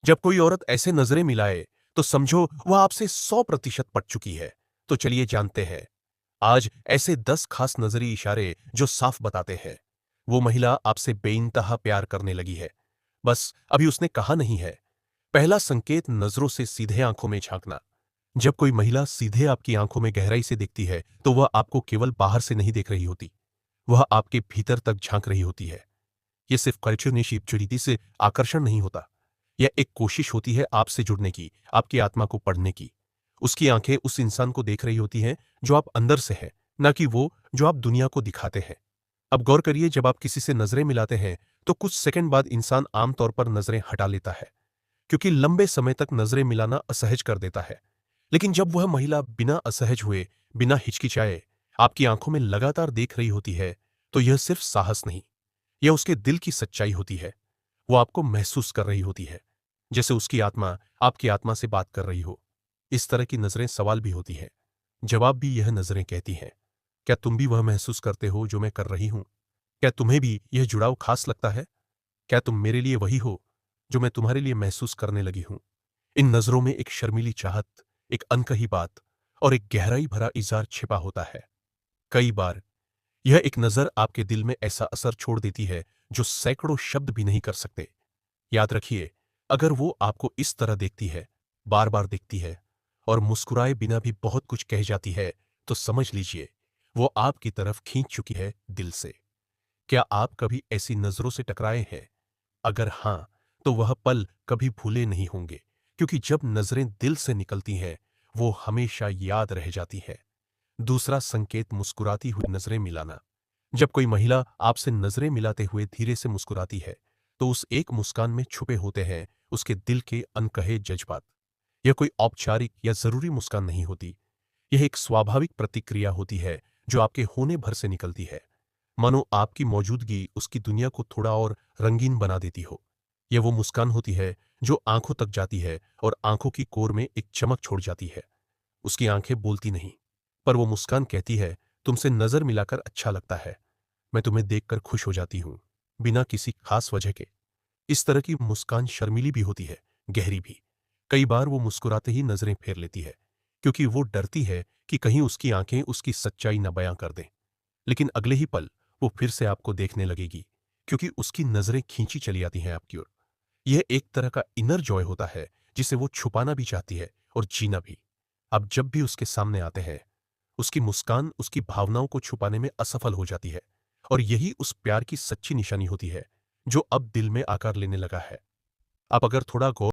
जब कोई औरत ऐसे नजरें मिलाए तो समझो वह आपसे 100% पट चुकी है। तो चलिए जानते हैं आज ऐसे 10 खास नजरी इशारे जो साफ बताते हैं वो महिला आपसे बेइंतहा प्यार करने लगी है। बस अभी उसने कहा नहीं है। पहला संकेत नजरों से सीधे आंखों में झांकना। जब कोई महिला सीधे आपकी आंखों में गहराई से देखती है तो वह आपको केवल बाहर से नहीं देख रही होती, वह आपके भीतर तक झांक रही होती है। यह सिर्फ कल्चर से आकर्षण नहीं होता, यह एक कोशिश होती है आपसे जुड़ने की, आपकी आत्मा को पढ़ने की। उसकी आंखें उस इंसान को देख रही होती हैं जो आप अंदर से हैं, न कि वो जो आप दुनिया को दिखाते हैं। अब गौर करिए, जब आप किसी से नजरें मिलाते हैं तो कुछ सेकंड बाद इंसान आमतौर पर नजरें हटा लेता है, क्योंकि लंबे समय तक नजरें मिलाना असहज कर देता है। लेकिन जब वह महिला बिना असहज हुए, बिना हिचकिचाए आपकी आंखों में लगातार देख रही होती है, तो यह सिर्फ साहस नहीं, यह उसके दिल की सच्चाई होती है। वो आपको महसूस कर रही होती है, जैसे उसकी आत्मा आपकी आत्मा से बात कर रही हो। इस तरह की नजरें सवाल भी होती हैं, जवाब भी। यह नजरें कहती हैं, क्या तुम भी वह महसूस करते हो जो मैं कर रही हूं? क्या तुम्हें भी यह जुड़ाव खास लगता है? क्या तुम मेरे लिए वही हो जो मैं तुम्हारे लिए महसूस करने लगी हूं? इन नजरों में एक शर्मीली चाहत, एक अनकही बात और एक गहराई भरा इज़हार छिपा होता है। कई बार यह एक नजर आपके दिल में ऐसा असर छोड़ देती है जो सैकड़ों शब्द भी नहीं कर सकते। याद रखिए, अगर वो आपको इस तरह देखती है, बार बार देखती है और मुस्कुराए बिना भी बहुत कुछ कह जाती है, तो समझ लीजिए वो आपकी तरफ खींच चुकी है दिल से। क्या आप कभी ऐसी नजरों से टकराए हैं? अगर हां, तो वह पल कभी भूले नहीं होंगे, क्योंकि जब नजरें दिल से निकलती हैं वो हमेशा याद रह जाती है। दूसरा संकेत, मुस्कुराती हुई नजरें मिलाना। जब कोई महिला आपसे नजरें मिलाते हुए धीरे से मुस्कुराती है तो उस एक मुस्कान में छुपे होते हैं उसके दिल के अनकहे जज्बात। यह कोई औपचारिक या जरूरी मुस्कान नहीं होती, यह एक स्वाभाविक प्रतिक्रिया होती है जो आपके होने भर से निकलती है, मानो आपकी मौजूदगी उसकी दुनिया को थोड़ा और रंगीन बना देती हो। यह वो मुस्कान होती है जो आंखों तक जाती है और आंखों की कोर में एक चमक छोड़ जाती है। उसकी आंखें बोलती नहीं, पर वो मुस्कान कहती है, तुमसे नजर मिलाकर अच्छा लगता है, मैं तुम्हें देखकर खुश हो जाती हूं, बिना किसी खास वजह के। इस तरह की मुस्कान शर्मीली भी होती है, गहरी भी। कई बार वो मुस्कुराते ही नजरें फेर लेती है, क्योंकि वो डरती है कि कहीं उसकी आंखें उसकी सच्चाई न बयां कर दें। लेकिन अगले ही पल वो फिर से आपको देखने लगेगी, क्योंकि उसकी नजरें खींची चली आती हैं आपकी ओर। यह एक तरह का इनर जॉय होता है जिसे वो छुपाना भी चाहती है और जीना भी। अब जब भी उसके सामने आते हैं, उसकी मुस्कान उसकी भावनाओं को छुपाने में असफल हो जाती है, और यही उस प्यार की सच्ची निशानी होती है जो अब दिल में आकार लेने लगा है। आप अगर थोड़ा गौर